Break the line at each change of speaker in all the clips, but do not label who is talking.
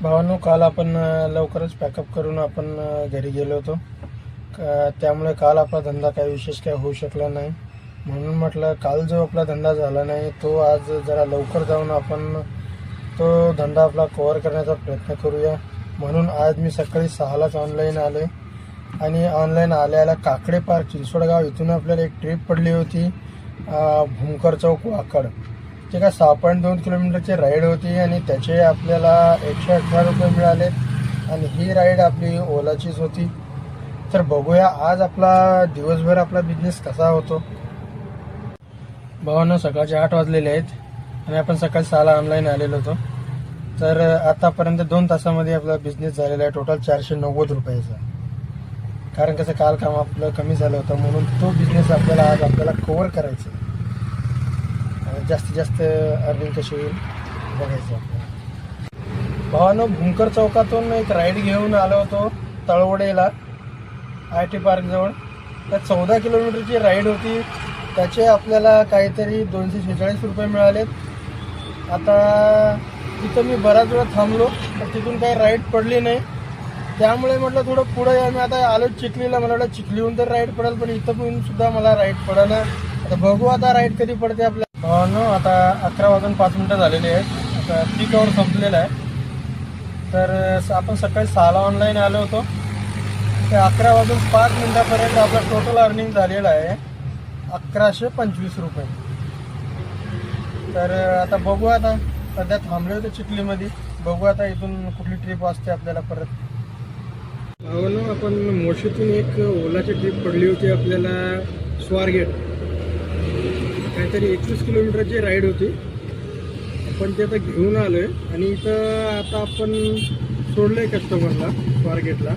भावांनो, काल आपण लवकरच पॅकअप करून आपण घरी गेलो होतो. त्यामुळे काल आपला धंदा काही विशेष काय होऊ शकला नाही. म्हणून म्हटलं काल जो आपला धंदा झाला नाही तो आज जरा लवकर जाऊन आपण तो धंदा आपला कव्हर करण्याचा प्रयत्न करूया. म्हणून आज मी सकाळी 6लाच ऑनलाईन आले आणि ऑनलाईन आल्याला काकडे पार्क चिंचवडगाव इथून आपल्याला एक ट्रिप पडली होती भूमकर चौक वाकड. ते का 6.2 किलोमीटरची राईड होती आणि त्याचे आपल्याला 118 रुपये मिळाले आणि ही राईड आपली ओलाचीच होती. तर बघूया आज आपला दिवसभर आपला बिझनेस कसा होतो. भावांनो, सकाळचे 8 वाजलेले आहेत आणि आपण सकाळी 6ला ऑनलाईन आलेलो होतो. तर आतापर्यंत 2 तासामध्ये आपला बिझनेस झालेला आहे टोटल 490 रुपयाचा. कारण कसं काल काम आपलं कमी झालं होतं म्हणून तो बिझनेस आज आपल्याला कव्हर करायचा. जास्तीत जास्त अर्निंग कशी होईल बघायचं आपल्याला. भावांनो, भूमकर चौकातून एक राईड घेऊन आलो होतो तळवडेला IT पार्कजवळ. त्या 14 किलोमीटरची राईड होती. त्याचे आपल्याला काहीतरी 246 रुपये मिळालेत. आता तिथं मी बराच वेळ थांबलो तर तिथून काही राईड पडली नाही. त्यामुळे म्हटलं थोडं पुढे आम्ही आता आलो चिखलीला. मला वाटलं चिखलीहून तर राईड पडेल पण इथं पण सुद्धा मला राईड पडेल. आता बघू आता राईड कधी पडते आपल्या. भावांनो, आता 11 वाजून 5 मिनटं झालेली आहेत. आता पीक आवर संपलेला आहे. तर आपण सकाळी 6ला ऑनलाईन आलो होतो. ते 11 वाजून 5 मिनटापर्यंत आपला टोटल अर्निंग झालेला आहे 1125 रुपये. तर आता बघू, आता सध्या थांबले होते चिखलीमध्ये. बघू आता इथून कुठली ट्रिप असते आपल्याला परत. भावांनो, आपण मोशीतून एक ओलाची ट्रिप पडली होती आपल्याला स्वारगेट. काहीतरी 21 किलोमीटरची राईड होती. आपण ते आता घेऊन आलो आहे आणि इथं आता आपण सोडलं आहे कस्टमरला स्वारगेटला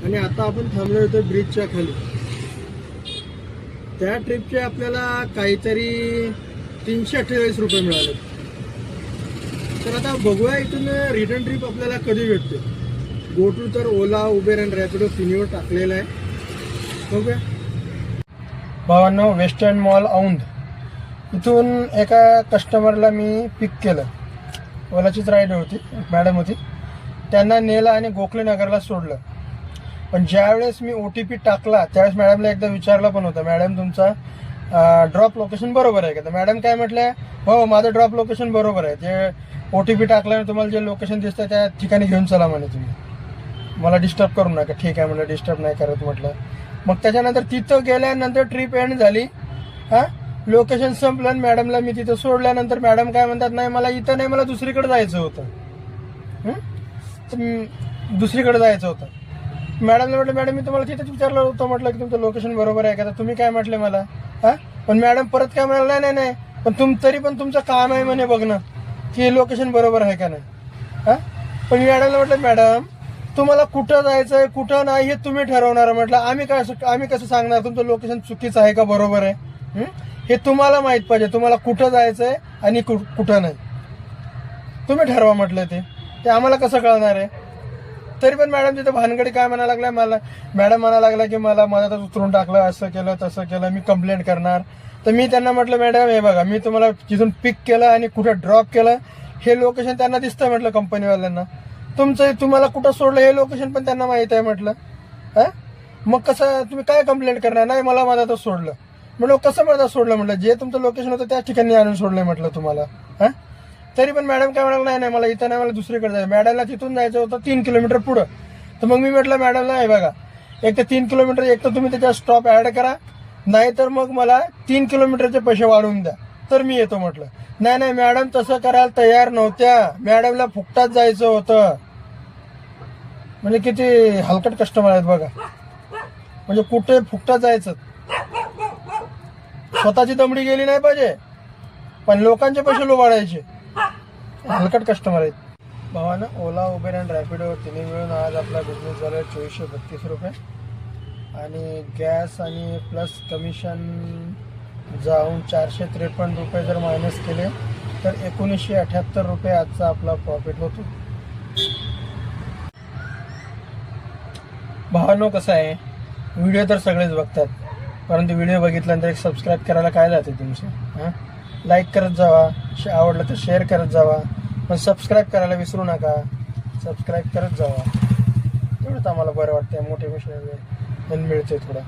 आणि आता आपण थांबलो होतो ब्रिजच्या खाली. त्या ट्रिपचे आपल्याला काहीतरी 348 रुपये मिळाले. तर आता बघूया इथून रिटर्न ट्रिप आपल्याला कधी भेटते. गो टू तर ओला, उबेर आणि रॅपिडो तिन्हीवर टाकलेलं आहे. बघूया. भावांनो, वेस्टर्न मॉल औंध इथून एका कस्टमरला मी पिक केलं. ओलाचीच राईड होती, मॅडम होती. त्यांना नेलं आणि गोखले नगरला सोडलं. पण ज्यावेळेस मी OTP टाकला त्यावेळेस मॅडमला एकदा विचारलं पण होतं, मॅडम तुमचा ड्रॉप लोकेशन बरोबर आहे का? तर मॅडम काय म्हटलं, हो माझं ड्रॉप लोकेशन बरोबर आहे. ते OTP टाकल्याने तुम्हाला जे लोकेशन दिसतं त्या ठिकाणी घेऊन चला म्हणे, तुम्ही मला डिस्टर्ब करू नका. ठीक आहे म्हटलं, डिस्टर्ब नाही करत म्हटलं. मग त्याच्यानंतर तिथं गेल्यानंतर ट्रिप एंड झाली. लोकेशन संपलं आणि मॅडमला मी तिथं सोडल्यानंतर मॅडम काय म्हणतात, नाही मला इथं नाही, मला दुसरीकडे जायचं होतं. दुसरीकडे जायचं होतं. मॅडमला म्हटलं, मॅडम मी तुम्हाला तिथंच विचारलं होतं म्हटलं की तुमचं लोकेशन बरोबर आहे का? तर तुम्ही काय म्हटले मला. पण मॅडम परत काय म्हणाल, नाही नाही पण तरी पण तुमचं काम आहे म्हणे बघणं की लोकेशन बरोबर आहे का नाही. पण मी मॅडमला म्हटलं, मॅडम तुम्हाला कुठं जायचं आहे कुठं नाही हे तुम्ही ठरवणार. म्हटलं आम्ही कसं सांगणार तुमचं लोकेशन चुकीचं आहे का बरोबर आहे. हे तुम्हाला माहीत पाहिजे, तुम्हाला कुठं जायचं आहे आणि कुठं नाही तुम्ही ठरवा म्हटलं. ते आम्हाला कसं कळणार आहे. तरी पण मॅडम तिथं भानगडी काय म्हणायला लागल्या, मॅडम म्हणायला लागला की मला मधातच उतरून टाकलं, असं केलं तसं केलं, मी कंप्लेंट करणार. तर मी त्यांना म्हटलं, मॅडम हे बघा मी तुम्हाला तिथून पिक केलं आणि कुठं ड्रॉप केलं हे लोकेशन त्यांना दिसतं म्हटलं कंपनीवाल्यांना. तुम्हाला कुठं सोडलं हे लोकेशन पण त्यांना माहीत आहे म्हटलं. मग कसं तुम्ही काय कंप्लेंट करणार. नाही मला मधातच सोडलं. म्हटलं कसं मधात सोडलं. म्हटलं जे तुमचं लोकेशन होतं त्या ठिकाणी आणून सोडलंय म्हटलं तुम्हाला. तरी पण मॅडम काय म्हणाल, नाही मला इथं नाही, मला दुसरीकडे जायचं. मॅडमला तिथून जायचं होतं 3 किलोमीटर पुढं. तर मग मी म्हटलं मॅडमला, हे बघा एक तर 3 किलोमीटर एक तर तुम्ही त्याच्यात स्टॉप ॲड करा, नाही तर मग मला 3 किलोमीटरचे पैसे वाढवून द्या तर मी येतो म्हटलं. नाही मॅडम तसं करायला तयार नव्हत्या. मॅडमला फुकटात जायचं होतं. म्हणजे किती हलकट कस्टमर आहेत बघा. म्हणजे कुठे फुकटात जायचं, स्वतःची दमडी गेली नाही पाहिजे पण लोकांचे पैसे लोबाडायचे. हलकट कस्टमर आहेत. भावानं, ओला, उबेर आणि रॅपिडो तिन्ही मिळून आज आपला बिझनेस झाला 2432 रुपये आणि गॅस आणि प्लस कमिशन जाऊन 453 रुपये जर मायनस केले तर 1978 रुपये आजचा आपला प्रॉफिट होतो. भावानो, कसं आहे, व्हिडिओ तर सगळेच बघतात परंतु व्हिडिओ बघितल्यानंतर एक सबस्क्राईब करायला काय जाते तुमचे. लाईक करत जावा, आवडलं तर शेअर करत जावा, पण सबस्क्राईब करायला विसरू नका. सबस्क्राईब करत जावा. तेवढंच आम्हाला बरं वाटतं, मोटिवेशन मिळते थोडं.